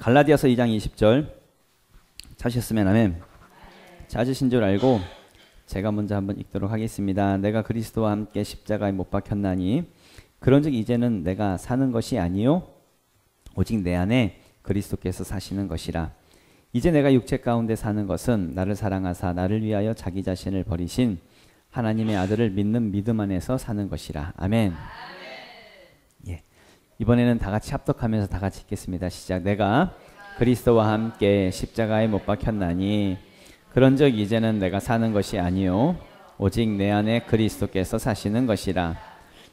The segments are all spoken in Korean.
갈라디아서 2장 20절 찾으셨으면 아멘. 찾으신 줄 알고 제가 먼저 한번 읽도록 하겠습니다. 내가 그리스도와 함께 십자가에 못 박혔나니 그런즉 이제는 내가 사는 것이 아니요 오직 내 안에 그리스도께서 사시는 것이라. 이제 내가 육체 가운데 사는 것은 나를 사랑하사 나를 위하여 자기 자신을 버리신 하나님의 아들을 믿는 믿음 안에서 사는 것이라. 아멘. 예. 이번에는 다 같이 합독하면서 다 같이 읽겠습니다. 시작. 내가 그리스도와 함께 십자가에 못 박혔나니 그런즉 이제는 내가 사는 것이 아니요 오직 내 안에 그리스도께서 사시는 것이라.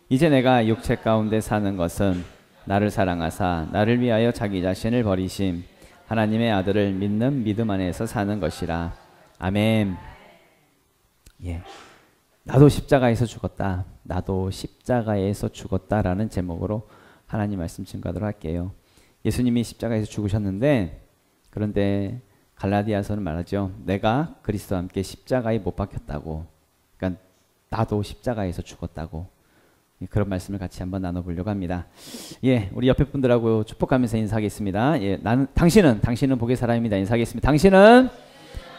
이제 내가 육체 가운데 사는 것은 나를 사랑하사 나를 위하여 자기 자신을 버리심 하나님의 아들을 믿는 믿음 안에서 사는 것이라. 아멘. 예. 나도 십자가에서 죽었다. 나도 십자가에서 죽었다라는 제목으로 하나님 말씀 증거하도록 할게요. 예수님이 십자가에서 죽으셨는데 그런데 갈라디아서는 말하죠. 내가 그리스도와 함께 십자가에 못 박혔다고. 그러니까 나도 십자가에서 죽었다고. 그런 말씀을 같이 한번 나눠보려고 합니다. 예, 우리 옆에 분들하고 축복하면서 인사하겠습니다. 예, 당신은 복의 사람입니다. 인사하겠습니다. 당신은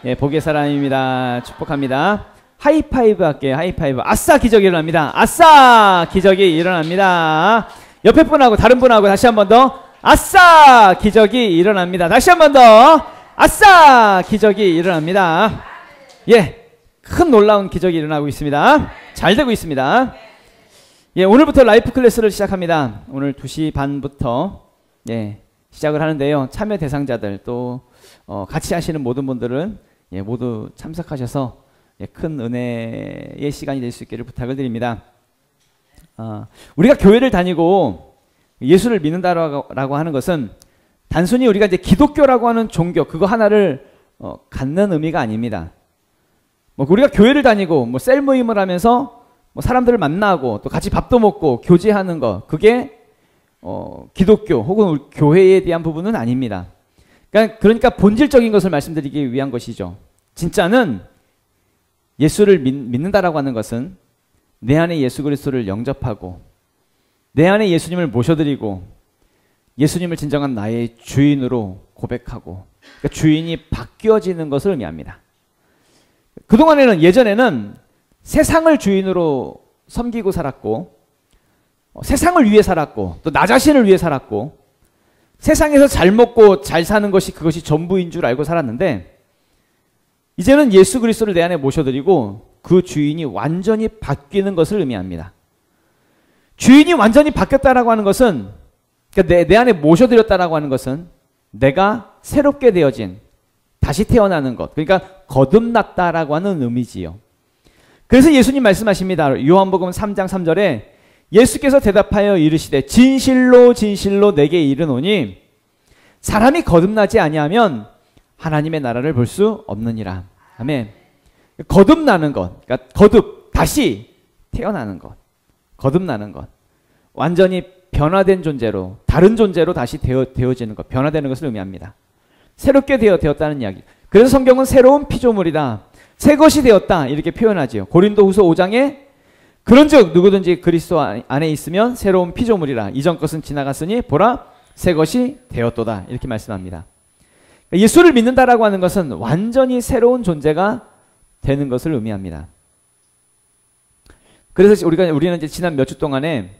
예, 복의 사람입니다. 축복합니다. 하이파이브 할게요. 하이파이브. 아싸 기적이 일어납니다. 아싸 기적이 일어납니다. 옆에 분하고 다른 분하고 다시 한 번 더 아싸 기적이 일어납니다. 다시 한 번 더 아싸 기적이 일어납니다. 예, 큰 놀라운 기적이 일어나고 있습니다. 잘 되고 있습니다. 예, 오늘부터 라이프 클래스를 시작합니다. 오늘 2시 반부터 예, 시작을 하는데요. 참여 대상자들 또 같이 하시는 모든 분들은 예, 모두 참석하셔서 예, 큰 은혜의 시간이 될 수 있기를 부탁을 드립니다. 우리가 교회를 다니고 예수를 믿는다라고 하는 것은 단순히 우리가 이제 기독교라고 하는 종교 그거 하나를 갖는 의미가 아닙니다. 뭐 우리가 교회를 다니고 뭐 셀 모임을 하면서 뭐 사람들을 만나고 또 같이 밥도 먹고 교제하는 거 그게 기독교 혹은 교회에 대한 부분은 아닙니다. 그러니까 본질적인 것을 말씀드리기 위한 것이죠. 진짜는 예수를 믿는다라고 하는 것은 내 안에 예수 그리스도를 영접하고 내 안에 예수님을 모셔드리고 예수님을 진정한 나의 주인으로 고백하고 그러니까 주인이 바뀌어지는 것을 의미합니다. 그동안에는 예전에는 세상을 주인으로 섬기고 살았고 세상을 위해 살았고 또 나 자신을 위해 살았고 세상에서 잘 먹고 잘 사는 것이 그것이 전부인 줄 알고 살았는데 이제는 예수 그리스도를 내 안에 모셔드리고 그 주인이 완전히 바뀌는 것을 의미합니다. 주인이 완전히 바뀌었다라고 하는 것은 그러니까 내 안에 모셔드렸다라고 하는 것은 내가 새롭게 되어진 다시 태어나는 것 그러니까 거듭났다라고 하는 의미지요. 그래서 예수님 말씀하십니다. 요한복음 3장 3절에 예수께서 대답하여 이르시되 진실로 진실로 내게 이르노니 사람이 거듭나지 아니하면 하나님의 나라를 볼 수 없느니라. 아멘. 거듭나는 것, 그러니까 다시 태어나는 것, 거듭나는 것, 완전히 변화된 존재로 다른 존재로 다시 되어지는 것, 변화되는 것을 의미합니다. 새롭게 되었다는 이야기. 그래서 성경은 새로운 피조물이다. 새 것이 되었다 이렇게 표현하지요. 고린도후서 5장에 그런즉 누구든지 그리스도 안에 있으면 새로운 피조물이라 이전 것은 지나갔으니 보라 새 것이 되었도다 이렇게 말씀합니다. 예수를 믿는다라고 하는 것은 완전히 새로운 존재가 되는 것을 의미합니다. 그래서 우리는 이제 지난 몇 주 동안에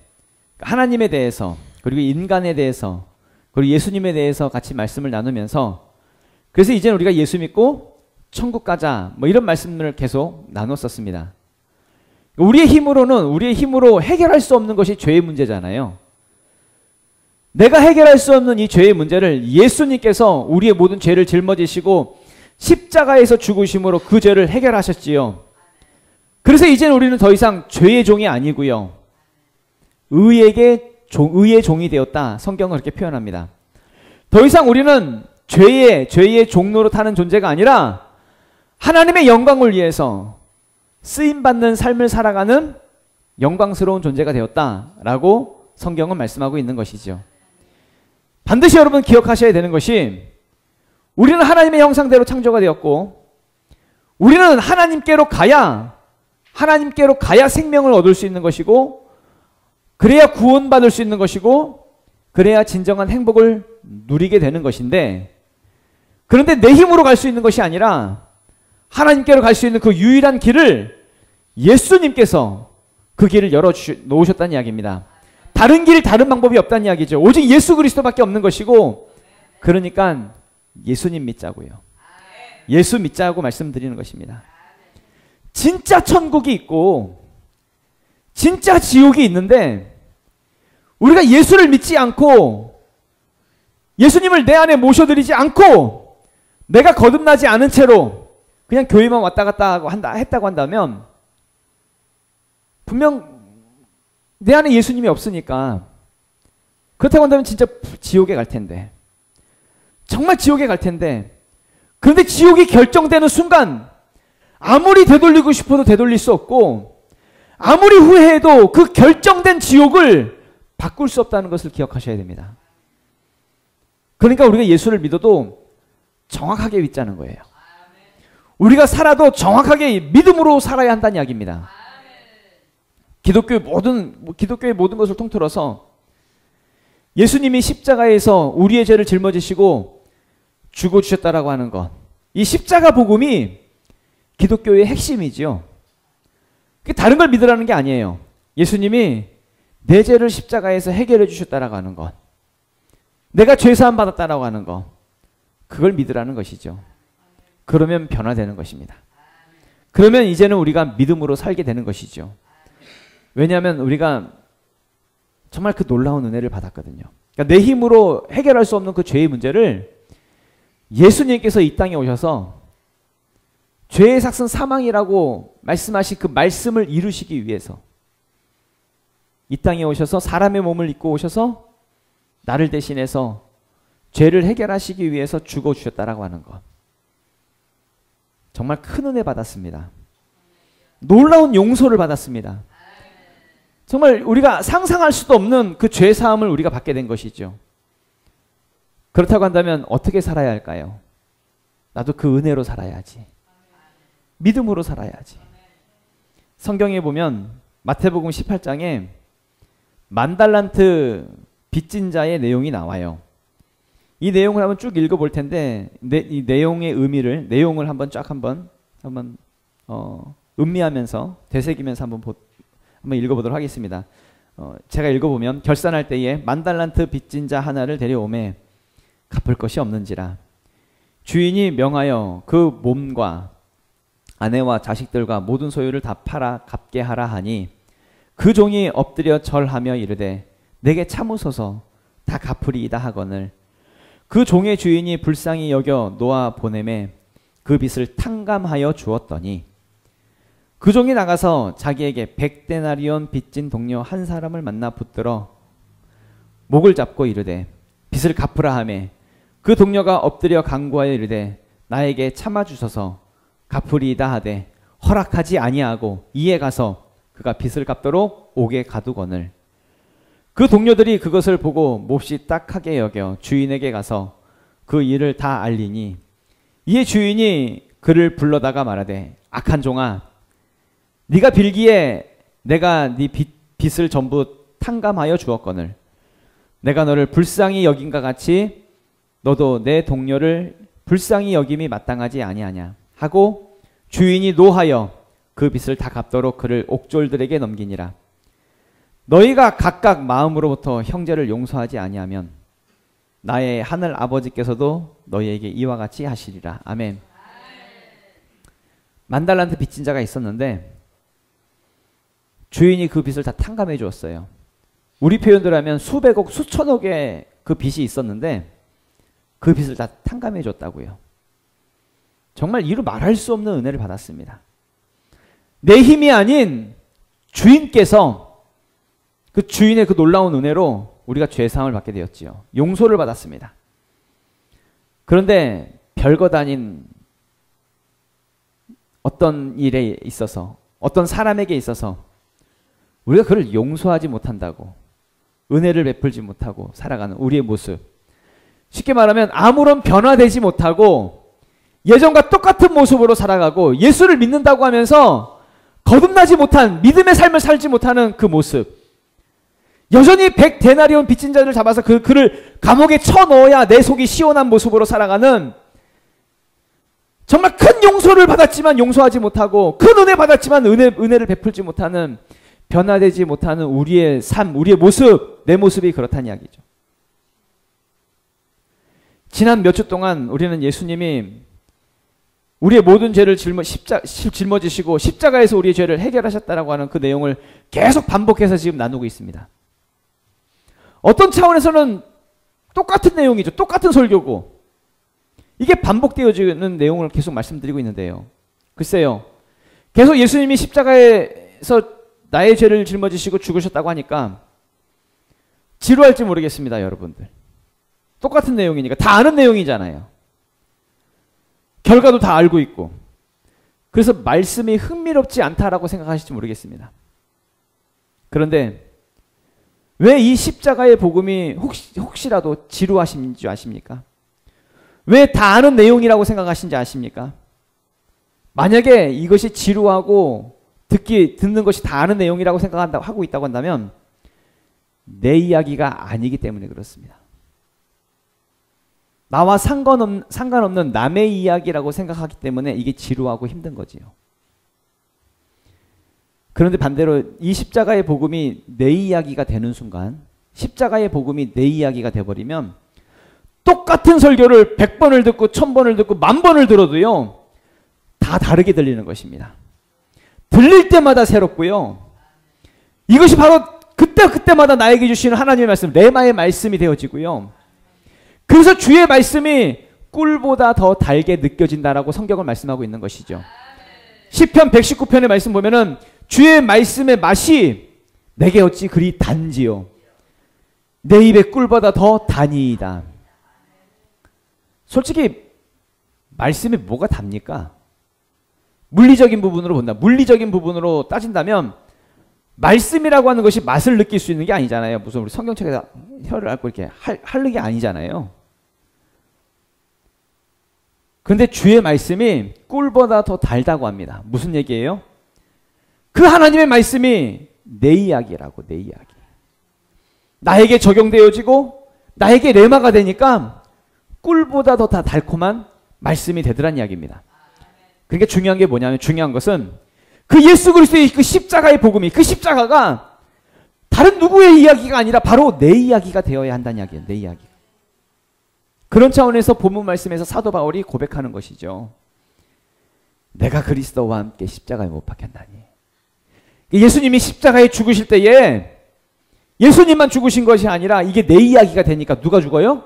하나님에 대해서 그리고 인간에 대해서 그리고 예수님에 대해서 같이 말씀을 나누면서 그래서 이제는 우리가 예수 믿고 천국 가자 뭐 이런 말씀을 계속 나눴었습니다. 우리의 힘으로 해결할 수 없는 것이 죄의 문제잖아요. 내가 해결할 수 없는 이 죄의 문제를 예수님께서 우리의 모든 죄를 жил머지시고 십자가에서 죽으심으로 그 죄를 해결하셨지요. 그래서 이제는 우리는 더 이상 죄의 종이 아니고요. 의의 종이 되었다. 성경은 그렇게 표현합니다. 더 이상 우리는 죄의 종로로 타는 존재가 아니라 하나님의 영광을 위해서 쓰임받는 삶을 살아가는 영광스러운 존재가 되었다라고 성경은 말씀하고 있는 것이죠. 반드시 여러분 기억하셔야 되는 것이 우리는 하나님의 형상대로 창조가 되었고 우리는 하나님께로 가야 생명을 얻을 수 있는 것이고 그래야 구원받을 수 있는 것이고 그래야 진정한 행복을 누리게 되는 것인데, 그런데 내 힘으로 갈 수 있는 것이 아니라 하나님께로 갈 수 있는 그 유일한 길을 예수님께서 그 길을 열어놓으셨다는 이야기입니다. 다른 길, 다른 방법이 없다는 이야기죠. 오직 예수 그리스도밖에 없는 것이고, 그러니까 예수님 믿자고요. 예수 믿자고 말씀드리는 것입니다. 진짜 천국이 있고 진짜 지옥이 있는데, 우리가 예수를 믿지 않고 예수님을 내 안에 모셔드리지 않고 내가 거듭나지 않은 채로 그냥 교회만 왔다 갔다 했다고 한다면, 분명 내 안에 예수님이 없으니까, 그렇다고 한다면 진짜 지옥에 갈 텐데, 정말 지옥에 갈 텐데, 그런데 지옥이 결정되는 순간 아무리 되돌리고 싶어도 되돌릴 수 없고, 아무리 후회해도 그 결정된 지옥을 바꿀 수 없다는 것을 기억하셔야 됩니다. 그러니까 우리가 예수를 믿어도 정확하게 믿자는 거예요. 우리가 살아도 정확하게 믿음으로 살아야 한다는 이야기입니다. 기독교의 모든 것을 통틀어서 예수님이 십자가에서 우리의 죄를 짊어지시고 죽어주셨다라고 하는 것, 이 십자가 복음이 기독교의 핵심이지요. 다른 걸 믿으라는 게 아니에요. 예수님이 내 죄를 십자가에서 해결해 주셨다라고 하는 것, 내가 죄사함 받았다라고 하는 것, 그걸 믿으라는 것이죠. 그러면 변화되는 것입니다. 그러면 이제는 우리가 믿음으로 살게 되는 것이죠. 왜냐하면 우리가 정말 그 놀라운 은혜를 받았거든요. 그러니까 내 힘으로 해결할 수 없는 그 죄의 문제를 예수님께서 이 땅에 오셔서 죄의 삭은 사망이라고 말씀하신 그 말씀을 이루시기 위해서 이 땅에 오셔서 사람의 몸을 입고 오셔서 나를 대신해서 죄를 해결하시기 위해서 죽어주셨다라고 하는 것, 정말 큰 은혜 받았습니다. 놀라운 용서를 받았습니다. 정말 우리가 상상할 수도 없는 그 죄사함을 우리가 받게 된 것이죠. 그렇다고 한다면 어떻게 살아야 할까요? 나도 그 은혜로 살아야지. 믿음으로 살아야지. 성경에 보면 마태복음 18장에 10,000달란트 빚진 자의 내용이 나와요. 이 내용을 한번 쭉 읽어볼 텐데, 이 내용의 의미를, 내용을 한번 음미하면서 되새기면서 한번 읽어보도록 하겠습니다. 제가 읽어보면, 결산할 때에 10,000달란트 빚진 자 하나를 데려오매 갚을 것이 없는지라 주인이 명하여 그 몸과 아내와 자식들과 모든 소유를 다 팔아 갚게 하라 하니, 그 종이 엎드려 절하며 이르되 내게 참으소서 다 갚으리이다 하거늘, 그 종의 주인이 불쌍히 여겨 놓아 보내매 그 빚을 탕감하여 주었더니, 그 종이 나가서 자기에게 100데나리온 빚진 동료 한 사람을 만나 붙들어 목을 잡고 이르되 빚을 갚으라 하매, 그 동료가 엎드려 간구하여 이르되 나에게 참아주소서 갚으리이다 하되 허락하지 아니하고 이에 가서 그가 빚을 갚도록 옥에 가두거늘, 그 동료들이 그것을 보고 몹시 딱하게 여겨 주인에게 가서 그 일을 다 알리니, 이에 주인이 그를 불러다가 말하되 악한 종아, 네가 빌기에 내가 네 빚을 전부 탕감하여 주었거늘 내가 너를 불쌍히 여긴과 같이 너도 내 동료를 불쌍히 여김이 마땅하지 아니하냐 하고 주인이 노하여 그 빚을 다 갚도록 그를 옥졸들에게 넘기니라. 너희가 각각 마음으로부터 형제를 용서하지 아니하면 나의 하늘 아버지께서도 너희에게 이와 같이 하시리라. 아멘. 10,000달란트 빚진 자가 있었는데 주인이 그 빚을 다 탕감해 주었어요. 우리 표현대로 하면 수백억, 수천억의 그 빚이 있었는데 그 빚을 다 탕감해 줬다고요. 정말 이루 말할 수 없는 은혜를 받았습니다. 내 힘이 아닌 주인께서, 그 주인의 그 놀라운 은혜로 우리가 죄사함을 받게 되었지요. 용서를 받았습니다. 그런데 별것 아닌 어떤 일에 있어서, 어떤 사람에게 있어서 우리가 그를 용서하지 못한다고, 은혜를 베풀지 못하고 살아가는 우리의 모습, 쉽게 말하면 아무런 변화되지 못하고 예전과 똑같은 모습으로 살아가고 예수를 믿는다고 하면서 거듭나지 못한 믿음의 삶을 살지 못하는 그 모습, 여전히 100데나리온 빚진 자를 잡아서 그를 감옥에 쳐넣어야 내 속이 시원한 모습으로 살아가는, 정말 큰 용서를 받았지만 용서하지 못하고 큰 은혜 받았지만 은혜를 베풀지 못하는, 변화되지 못하는 우리의 삶, 우리의 모습, 내 모습이 그렇다는 이야기죠. 지난 몇 주 동안 우리는 예수님이 우리의 모든 죄를 짊어지시고 십자가에서 우리의 죄를 해결하셨다라고 하는 그 내용을 계속 반복해서 지금 나누고 있습니다. 어떤 차원에서는 똑같은 내용이죠. 똑같은 설교고 이게 반복되어지는 내용을 계속 말씀드리고 있는데요. 글쎄요, 계속 예수님이 십자가에서 나의 죄를 짊어지시고 죽으셨다고 하니까 지루할지 모르겠습니다. 여러분들, 똑같은 내용이니까 다 아는 내용이잖아요. 결과도 다 알고 있고, 그래서 말씀이 흥미롭지 않다라고 생각하실지 모르겠습니다. 그런데 왜 이 십자가의 복음이 혹시라도 지루하신 줄 아십니까? 왜 다 아는 내용이라고 생각하신지 아십니까? 만약에 이것이 지루하고 듣는 것이 다 아는 내용이라고 생각하고 있다고 한다면 내 이야기가 아니기 때문에 그렇습니다. 나와 상관없는 남의 이야기라고 생각하기 때문에 이게 지루하고 힘든 거지요. 그런데 반대로 이 십자가의 복음이 내 이야기가 되는 순간, 십자가의 복음이 내 이야기가 돼버리면 똑같은 설교를 100번을 듣고 1000번을 듣고 10,000번을 들어도요, 다 다르게 들리는 것입니다. 들릴 때마다 새롭고요. 이것이 바로 그때마다 나에게 주시는 하나님의 말씀, 레마의 말씀이 되어지고요. 그래서 주의 말씀이 꿀보다 더 달게 느껴진다라고 성경을 말씀하고 있는 것이죠. 시편 119편의 말씀 보면은 주의 말씀의 맛이 내게 어찌 그리 단지요, 내 입에 꿀보다 더 다니이다. 솔직히 말씀이 뭐가 답니까? 물리적인 부분으로 본다. 물리적인 부분으로 따진다면 말씀이라고 하는 것이 맛을 느낄 수 있는 게 아니잖아요. 무슨 우리 성경책에다 혀를 앓고 이렇게 하는 게 아니잖아요. 그런데 주의 말씀이 꿀보다 더 달다고 합니다. 무슨 얘기예요? 그 하나님의 말씀이 내 이야기라고, 내 이야기. 나에게 적용되어지고 나에게 레마가 되니까 꿀보다 더 달콤한 말씀이 되더란 이야기입니다. 그러니까 중요한 게 뭐냐면, 중요한 것은 그 예수 그리스도의 그 십자가의 복음이, 그 십자가가 다른 누구의 이야기가 아니라 바로 내 이야기가 되어야 한다는 이야기예요. 내 이야기. 그런 차원에서 본문 말씀에서 사도 바울이 고백하는 것이죠. 내가 그리스도와 함께 십자가에 못 박혔나니. 예수님이 십자가에 죽으실 때에 예수님만 죽으신 것이 아니라 이게 내 이야기가 되니까 누가 죽어요?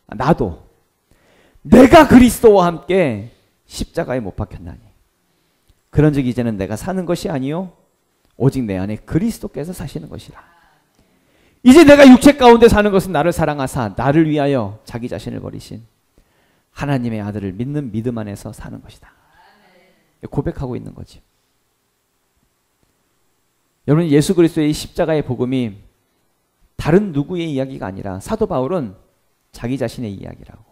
나도. 내가 그리스도와 함께 십자가에 못 박혔나니. 그런즉 이제는 내가 사는 것이 아니요 오직 내 안에 그리스도께서 사시는 것이라. 이제 내가 육체 가운데 사는 것은 나를 사랑하사 나를 위하여 자기 자신을 버리신 하나님의 아들을 믿는 믿음 안에서 사는 것이다. 고백하고 있는 거지. 여러분, 예수 그리스도의 십자가의 복음이 다른 누구의 이야기가 아니라 사도 바울은 자기 자신의 이야기라고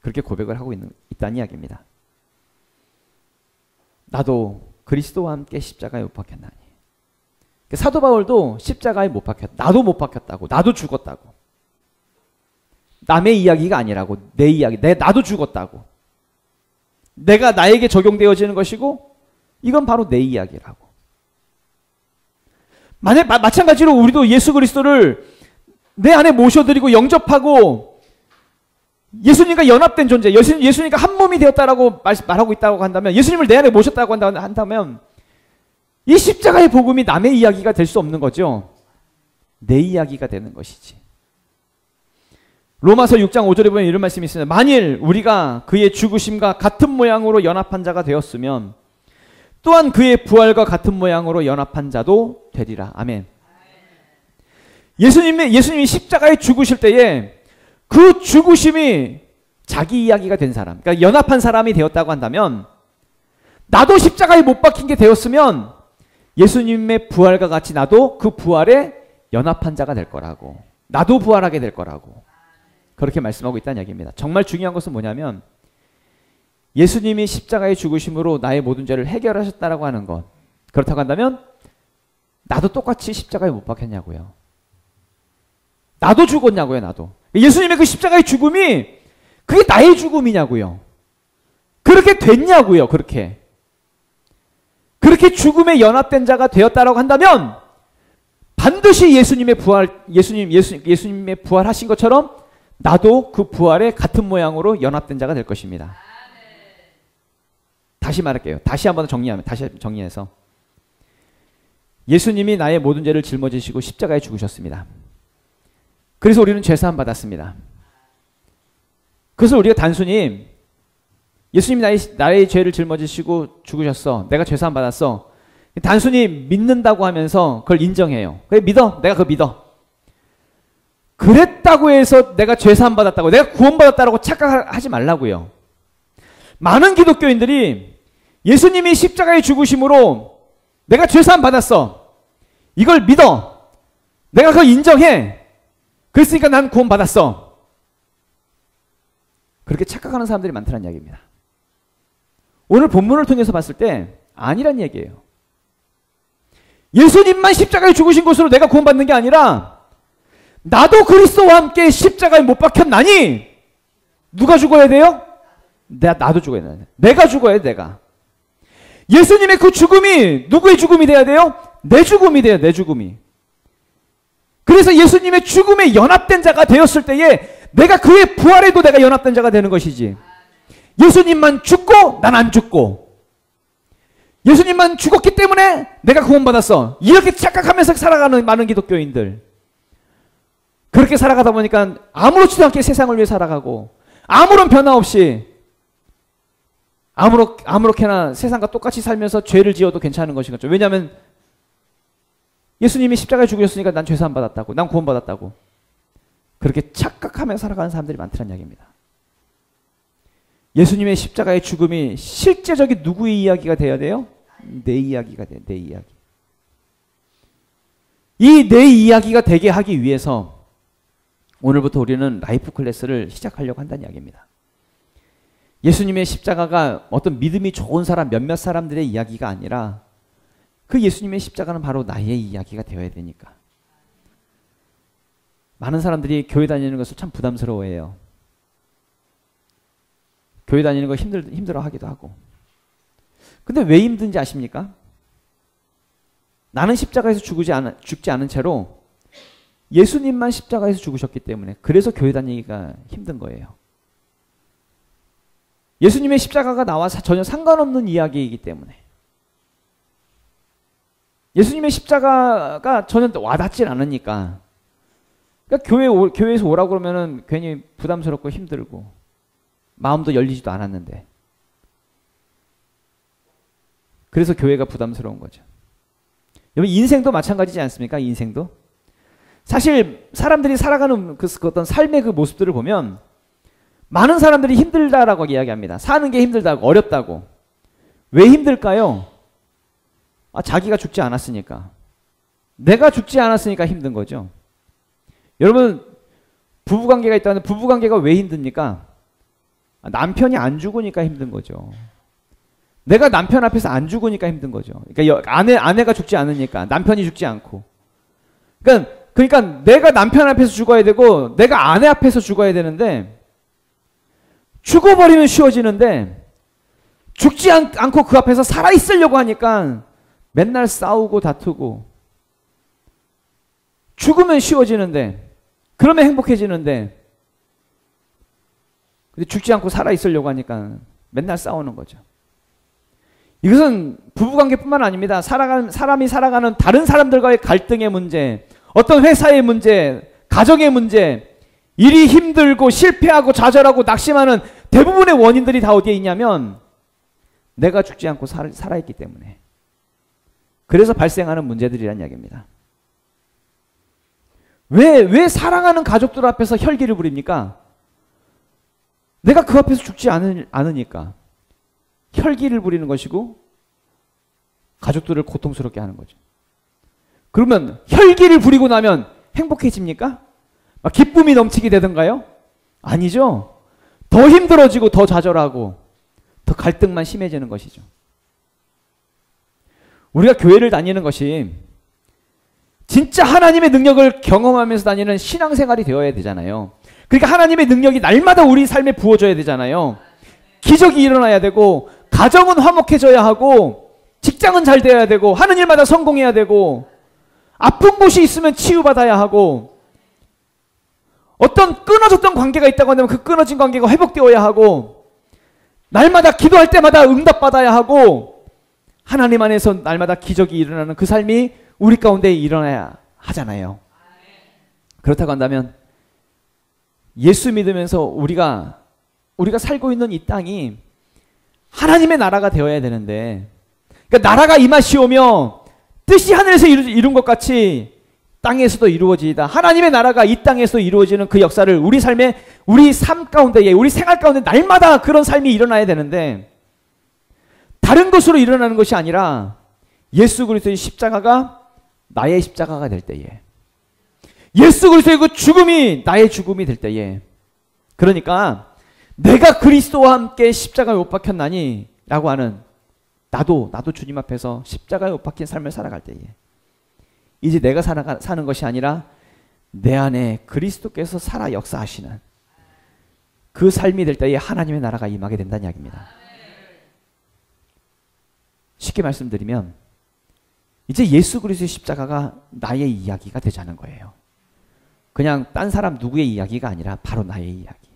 그렇게 고백을 하고 있다는 이야기입니다. 나도 그리스도와 함께 십자가에 못 박혔나니. 사도 바울도 십자가에 못 박혔다. 나도 못 박혔다고. 나도 죽었다고. 남의 이야기가 아니라고. 내 이야기. 나도 죽었다고. 내가 나에게 적용되어지는 것이고 이건 바로 내 이야기라고. 마찬가지로 우리도 예수 그리스도를 내 안에 모셔드리고 영접하고 예수님과 연합된 존재, 예수님과 한 몸이 되었다라고 말하고 있다고 한다면, 예수님을 내 안에 모셨다고 한다면 이 십자가의 복음이 남의 이야기가 될 수 없는 거죠. 내 이야기가 되는 것이지. 로마서 6장 5절에 보면 이런 말씀이 있습니다. 만일 우리가 그의 죽으심과 같은 모양으로 연합한 자가 되었으면 또한 그의 부활과 같은 모양으로 연합한 자도 되리라. 아멘. 예수님이 십자가에 죽으실 때에 그 죽으심이 자기 이야기가 된 사람, 그러니까 연합한 사람이 되었다고 한다면, 나도 십자가에 못 박힌 게 되었으면 예수님의 부활과 같이 나도 그 부활에 연합한 자가 될 거라고, 나도 부활하게 될 거라고 그렇게 말씀하고 있다는 이야기입니다. 정말 중요한 것은 뭐냐면, 예수님이 십자가의 죽으심으로 나의 모든 죄를 해결하셨다라고 하는 것, 그렇다고 한다면 나도 똑같이 십자가에 못 박혔냐고요. 나도 죽었냐고요, 나도. 예수님의 그 십자가의 죽음이 그게 나의 죽음이냐고요. 그렇게 됐냐고요, 그렇게. 그렇게 죽음에 연합된 자가 되었다라고 한다면 반드시 예수님의 부활하신 것처럼 나도 그 부활에 같은 모양으로 연합된 자가 될 것입니다. 다시 말할게요. 다시 정리해서 예수님이 나의 모든 죄를 짊어지시고 십자가에 죽으셨습니다. 그래서 우리는 죄사함 받았습니다. 그래서 우리가 단순히 예수님이 나의 죄를 짊어지시고 죽으셨어. 내가 죄사함 받았어. 단순히 믿는다고 하면서 그걸 인정해요. 그래, 믿어. 내가 그거 믿어. 그랬다고 해서 내가 죄사함 받았다고, 내가 구원받았다고 착각하지 말라고요. 많은 기독교인들이 예수님이 십자가에 죽으심으로 내가 죄사함 받았어. 이걸 믿어. 내가 그걸 인정해. 그랬으니까 난 구원받았어. 그렇게 착각하는 사람들이 많다는 이야기입니다. 오늘 본문을 통해서 봤을 때 아니란 얘기예요. 예수님만 십자가에 죽으신 것으로 내가 구원받는 게 아니라 나도 그리스도와 함께 십자가에 못 박혔나니 누가 죽어야 돼요? 나도 죽어야 돼. 내가 죽어야 돼, 내가. 예수님의 그 죽음이 누구의 죽음이 돼야 돼요? 내 죽음이 돼요, 내 죽음이. 그래서 예수님의 죽음에 연합된 자가 되었을 때에 내가 그의 부활에도 내가 연합된 자가 되는 것이지. 예수님만 죽고 난 안 죽고, 예수님만 죽었기 때문에 내가 구원받았어. 이렇게 착각하면서 살아가는 많은 기독교인들. 그렇게 살아가다 보니까 아무렇지도 않게 세상을 위해 살아가고 아무런 변화 없이 아무렇게나 세상과 똑같이 살면서 죄를 지어도 괜찮은 것인 거죠. 왜냐하면 예수님이 십자가에 죽으셨으니까 난 죄사함 받았다고, 난 구원받았다고. 그렇게 착각하며 살아가는 사람들이 많다는 이야기입니다. 예수님의 십자가의 죽음이 실제적인 누구의 이야기가 되어야 돼요? 내 이야기가 돼요. 내 이야기. 이 내 이야기가 되게 하기 위해서 오늘부터 우리는 라이프 클래스를 시작하려고 한다는 이야기입니다. 예수님의 십자가가 어떤 믿음이 좋은 사람, 몇몇 사람들의 이야기가 아니라 그 예수님의 십자가는 바로 나의 이야기가 되어야 되니까. 많은 사람들이 교회 다니는 것을 참 부담스러워해요. 교회 다니는 거 힘들어 하기도 하고. 근데 왜 힘든지 아십니까? 나는 십자가에서 죽지 않은 채로 예수님만 십자가에서 죽으셨기 때문에, 그래서 교회 다니기가 힘든 거예요. 예수님의 십자가가 나와 전혀 상관없는 이야기이기 때문에, 예수님의 십자가가 전혀 와닿질 않으니까, 그러니까 교회에서 오라고 그러면은 괜히 부담스럽고 힘들고 마음도 열리지도 않았는데, 그래서 교회가 부담스러운 거죠. 여러분, 인생도 마찬가지지 않습니까? 인생도 사실 사람들이 살아가는 그 어떤 삶의 그 모습들을 보면 많은 사람들이 힘들다라고 이야기합니다. 사는 게 힘들다고, 어렵다고. 왜 힘들까요? 자기가 죽지 않았으니까. 내가 죽지 않았으니까 힘든 거죠. 여러분, 부부관계가 있다면 부부관계가 왜 힘듭니까? 남편이 안 죽으니까 힘든 거죠. 내가 남편 앞에서 안 죽으니까 힘든 거죠. 그러니까 아내가 죽지 않으니까, 남편이 죽지 않고. 그러니까 내가 남편 앞에서 죽어야 되고 내가 아내 앞에서 죽어야 되는데, 죽어버리면 쉬워지는데 죽지 않고 그 앞에서 살아있으려고 하니까 맨날 싸우고 다투고. 죽으면 쉬워지는데, 그러면 행복해지는데, 근데 죽지 않고 살아있으려고 하니까 맨날 싸우는 거죠. 이것은 부부관계뿐만 아닙니다. 사람이 살아가는 다른 사람들과의 갈등의 문제, 어떤 회사의 문제, 가정의 문제, 일이 힘들고 실패하고 좌절하고 낙심하는 대부분의 원인들이 다 어디에 있냐면 내가 죽지 않고 살아있기 때문에. 그래서 발생하는 문제들이란 이야기입니다. 왜 사랑하는 가족들 앞에서 혈기를 부립니까? 내가 그 앞에서 죽지 않으니까 혈기를 부리는 것이고 가족들을 고통스럽게 하는 거죠. 그러면 혈기를 부리고 나면 행복해집니까? 막 기쁨이 넘치게 되던가요? 아니죠. 더 힘들어지고 더 좌절하고 더 갈등만 심해지는 것이죠. 우리가 교회를 다니는 것이 진짜 하나님의 능력을 경험하면서 다니는 신앙생활이 되어야 되잖아요. 그러니까 하나님의 능력이 날마다 우리 삶에 부어져야 되잖아요. 기적이 일어나야 되고, 가정은 화목해져야 하고, 직장은 잘 돼야 되고, 하는 일마다 성공해야 되고, 아픈 곳이 있으면 치유받아야 하고, 어떤 끊어졌던 관계가 있다고 한다면 그 끊어진 관계가 회복되어야 하고, 날마다 기도할 때마다 응답받아야 하고, 하나님 안에서 날마다 기적이 일어나는 그 삶이 우리 가운데 일어나야 하잖아요. 그렇다고 한다면 예수 믿으면서 우리가 살고 있는 이 땅이 하나님의 나라가 되어야 되는데, 그러니까 나라가 임하시오며 뜻이 하늘에서 이룬 것 같이 땅에서도 이루어지이다. 하나님의 나라가 이 땅에서 이루어지는 그 역사를 우리 삶에, 우리 삶 가운데에, 우리 생활 가운데 날마다 그런 삶이 일어나야 되는데, 다른 것으로 일어나는 것이 아니라 예수 그리스도의 십자가가 나의 십자가가 될 때에, 예수 그리스도의 그 죽음이 나의 죽음이 될 때에, 그러니까 내가 그리스도와 함께 십자가에 못 박혔나니 라고 하는, 나도 주님 앞에서 십자가에 못 박힌 삶을 살아갈 때에 이제 내가 사는 것이 아니라 내 안에 그리스도께서 살아 역사하시는 그 삶이 될 때에 하나님의 나라가 임하게 된다는 이야기입니다. 쉽게 말씀드리면 이제 예수 그리스도의 십자가가 나의 이야기가 되자는 거예요. 그냥 딴 사람 누구의 이야기가 아니라 바로 나의 이야기.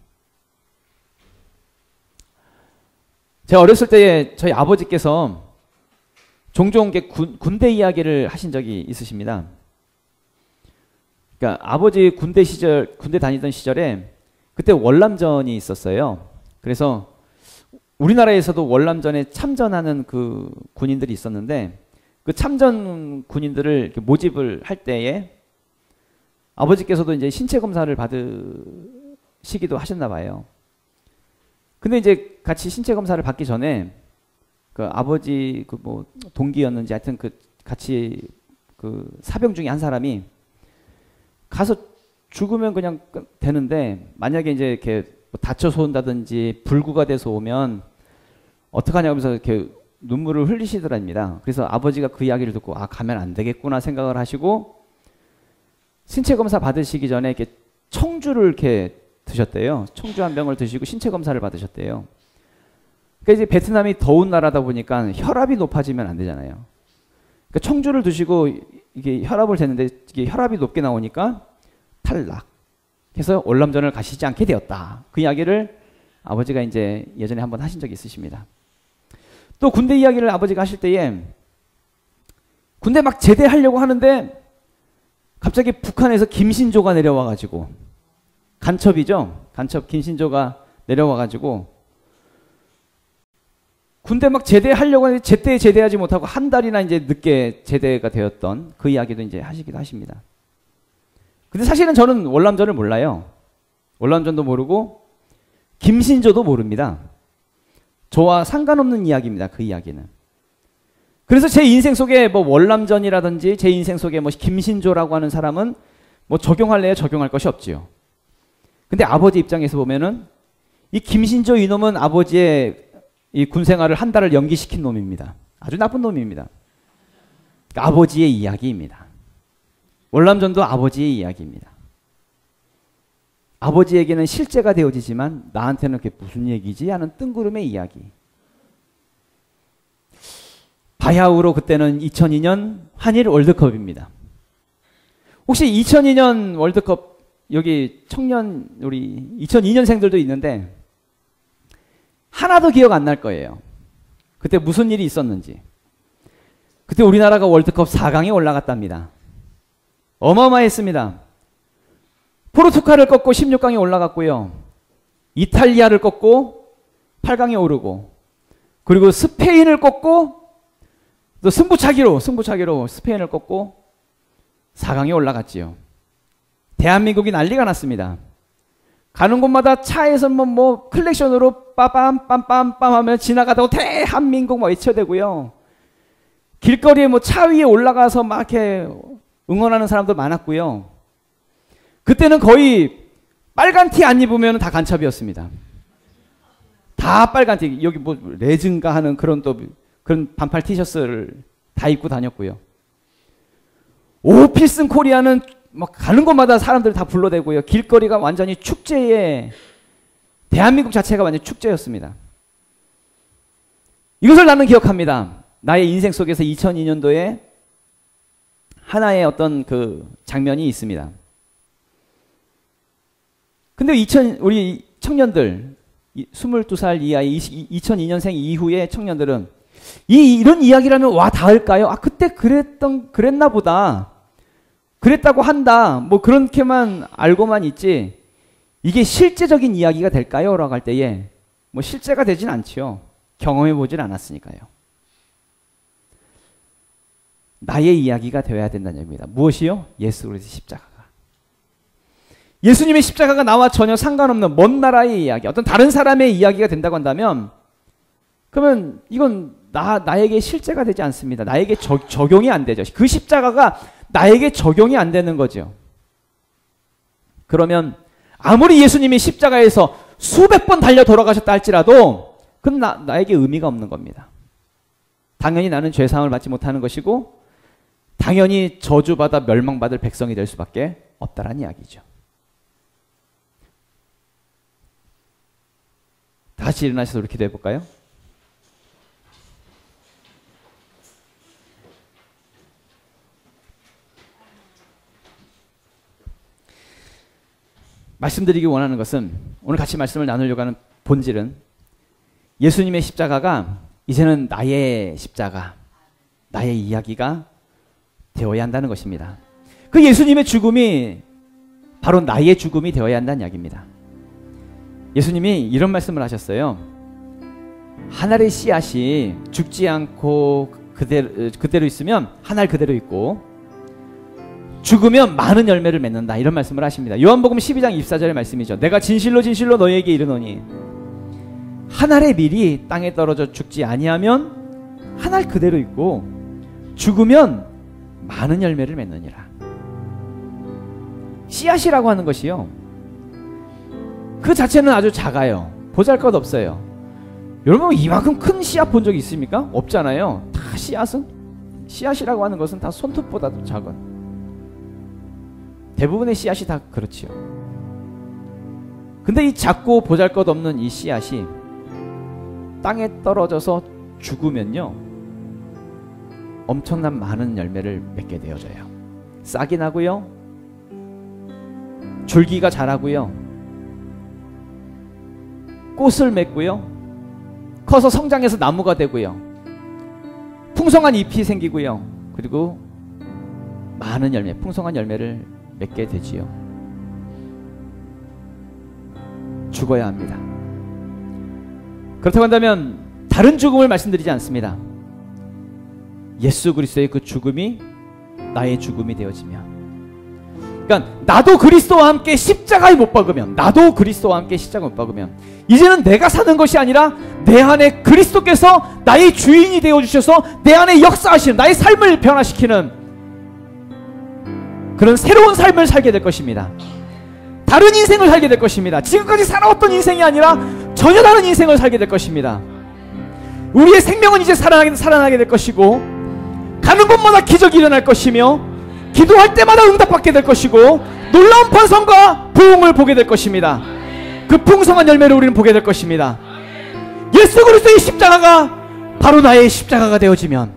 제가 어렸을 때에 저희 아버지께서 종종 군대 이야기를 하신 적이 있으십니다. 그러니까 아버지 군대 다니던 시절에 그때 월남전이 있었어요. 그래서 우리나라에서도 월남전에 참전하는 그 군인들이 있었는데, 그 참전 군인들을 이렇게 모집을 할 때에 아버지께서도 이제 신체 검사를 받으시기도 하셨나 봐요. 근데 이제 같이 신체 검사를 받기 전에 그 아버지 그 뭐 동기였는지 하여튼 그 같이 그 사병 중에 한 사람이 가서 죽으면 그냥 되는데, 만약에 이제 이렇게 뭐 다쳐서 온다든지 불구가 돼서 오면 어떡하냐 하면서 이렇게 눈물을 흘리시더랍니다. 그래서 아버지가 그 이야기를 듣고 가면 안 되겠구나 생각을 하시고 신체 검사 받으시기 전에 이렇게 청주를 이렇게 드셨대요. 청주 한 병을 드시고 신체 검사를 받으셨대요. 그러니까 이제 베트남이 더운 나라다 보니까 혈압이 높아지면 안 되잖아요. 그러니까 청주를 드시고 이게 혈압을 쟀는데 이게 혈압이 높게 나오니까 탈락. 해서 월남전을 가시지 않게 되었다. 그 이야기를 아버지가 이제 예전에 한번 하신 적이 있으십니다. 또 군대 이야기를 아버지가 하실 때에 군대 막 제대하려고 하는데 갑자기 북한에서 김신조가 내려와가지고, 간첩이죠. 간첩 김신조가 내려와가지고 군대 막 제대하려고 하는데 제때 제대하지 못하고 한 달이나 이제 늦게 제대가 되었던 그 이야기도 이제 하시기도 하십니다. 근데 사실은 저는 월남전을 몰라요. 월남전도 모르고 김신조도 모릅니다. 저와 상관없는 이야기입니다. 그 이야기는. 그래서 제 인생 속에 뭐 월남전이라든지 제 인생 속에 뭐 김신조라고 하는 사람은 뭐 적용할래야 적용할 것이 없지요. 근데 아버지 입장에서 보면은 이 김신조 이놈은 아버지의 이 군생활을 한 달을 연기시킨 놈입니다. 아주 나쁜 놈입니다. 그러니까 아버지의 이야기입니다. 월남전도 아버지의 이야기입니다. 아버지에게는 실제가 되어지지만 나한테는 그게 무슨 얘기지 하는 뜬구름의 이야기. 바야흐로 그때는 2002년 한일 월드컵입니다. 혹시 2002년 월드컵 여기 청년 우리 2002년생들도 있는데 하나도 기억 안 날 거예요. 그때 무슨 일이 있었는지. 그때 우리나라가 월드컵 4강에 올라갔답니다. 어마어마했습니다. 포르투갈을 꺾고 16강에 올라갔고요. 이탈리아를 꺾고 8강에 오르고, 그리고 스페인을 꺾고 또 승부차기로 스페인을 꺾고 4강에 올라갔지요. 대한민국이 난리가 났습니다. 가는 곳마다 차에서 뭐 클렉션으로 빠밤빰빰빰 하면 지나가다가 대한민국 막 외쳐대고요. 길거리에 뭐 차 위에 올라가서 막 이렇게 응원하는 사람도 많았고요. 그때는 거의 빨간 티 안 입으면 다 간첩이었습니다. 다 빨간 티, 여기 뭐 레진가 하는 그런 또 그런 반팔 티셔츠를 다 입고 다녔고요. 오피슨 코리아는 막 가는 곳마다 사람들 다 불러대고요. 길거리가 완전히 축제에, 대한민국 자체가 완전히 축제였습니다. 이것을 나는 기억합니다. 나의 인생 속에서 2002년도에 하나의 어떤 그 장면이 있습니다. 근데 우리 청년들, 22살 이하의 2002년생 이후의 청년들은 이런 이야기라면 와 닿을까요? 아, 그때 그랬나 보다. 그랬다고 한다. 뭐 그렇게만 알고만 있지. 이게 실제적인 이야기가 될까요? 라고 할 때에 뭐 실제가 되진 않지요. 경험해 보질 않았으니까요. 나의 이야기가 되어야 된다는 얘기입니다. 무엇이요? 예수 그리스도의 십자가가. 예수님의 십자가가 나와 전혀 상관없는 먼 나라의 이야기, 어떤 다른 사람의 이야기가 된다고 한다면 그러면 이건 나에게 실제가 되지 않습니다. 나에게 적용이 안 되죠. 그 십자가가 나에게 적용이 안 되는 거죠. 그러면 아무리 예수님이 십자가에서 수백 번 달려 돌아가셨다 할지라도 그건 나에게 의미가 없는 겁니다. 당연히 나는 죄사함을 받지 못하는 것이고 당연히 저주받아 멸망받을 백성이 될 수밖에 없다라는 이야기죠. 다시 일어나셔서 우리 기도해 볼까요? 말씀드리기 원하는 것은, 오늘 같이 말씀을 나누려고 하는 본질은 예수님의 십자가가 이제는 나의 십자가, 나의 이야기가 되어야 한다는 것입니다. 그 예수님의 죽음이 바로 나의 죽음이 되어야 한다는 이야기입니다. 예수님이 이런 말씀을 하셨어요. 한 알의 씨앗이 죽지 않고 그대로 있으면 한 알 그대로 있고 죽으면 많은 열매를 맺는다. 이런 말씀을 하십니다. 요한복음 12장 24절의 말씀이죠. 내가 진실로 진실로 너희에게 이르노니 한 알의 밀이 땅에 떨어져 죽지 아니하면 한 알 그대로 있고 죽으면 많은 열매를 맺느니라. 씨앗이라고 하는 것이요, 그 자체는 아주 작아요. 보잘것없어요. 여러분 이만큼 큰 씨앗 본 적이 있습니까? 없잖아요. 다 씨앗이라고 하는 것은 다 손톱보다도 작은, 대부분의 씨앗이 다 그렇지요. 근데 이 작고 보잘것없는 이 씨앗이 땅에 떨어져서 죽으면요 엄청난 많은 열매를 맺게 되어져요. 싹이 나고요, 줄기가 자라고요, 꽃을 맺고요, 커서 성장해서 나무가 되고요, 풍성한 잎이 생기고요, 그리고 많은 열매, 풍성한 열매를 맺게 되지요. 죽어야 합니다. 그렇다고 한다면 다른 죽음을 말씀드리지 않습니다. 예수 그리스도의 그 죽음이 나의 죽음이 되어지면, 그러니까 나도 그리스도와 함께 십자가에 못 박으면, 나도 그리스도와 함께 십자가에 못 박으면 이제는 내가 사는 것이 아니라 내 안에 그리스도께서 나의 주인이 되어주셔서 내 안에 역사하시는, 나의 삶을 변화시키는 그런 새로운 삶을 살게 될 것입니다. 다른 인생을 살게 될 것입니다. 지금까지 살아왔던 인생이 아니라 전혀 다른 인생을 살게 될 것입니다. 우리의 생명은 이제 살아나게 될 것이고, 가는 곳마다 기적이 일어날 것이며, 기도할 때마다 응답받게 될 것이고, 놀라운 번성과 부흥을 보게 될 것입니다. 그 풍성한 열매를 우리는 보게 될 것입니다. 예수 그리스도의 십자가가 바로 나의 십자가가 되어지면,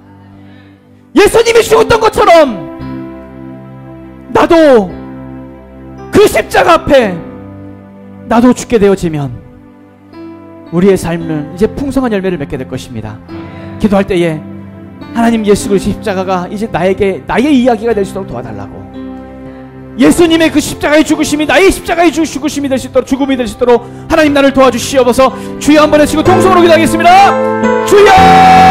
예수님이 죽었던 것처럼 나도 그 십자가 앞에 나도 죽게 되어지면 우리의 삶은 이제 풍성한 열매를 맺게 될 것입니다. 기도할 때에 하나님, 예수 그리스도의 십자가가 이제 나의 이야기가 될 수 있도록 도와달라고, 예수님의 그 십자가의 죽으심이 나의 십자가의 죽으심이 될 수 있도록, 죽음이 될 수 있도록 하나님 나를 도와주시옵소서. 주여 한번 외치고 통성으로 기도하겠습니다. 주여!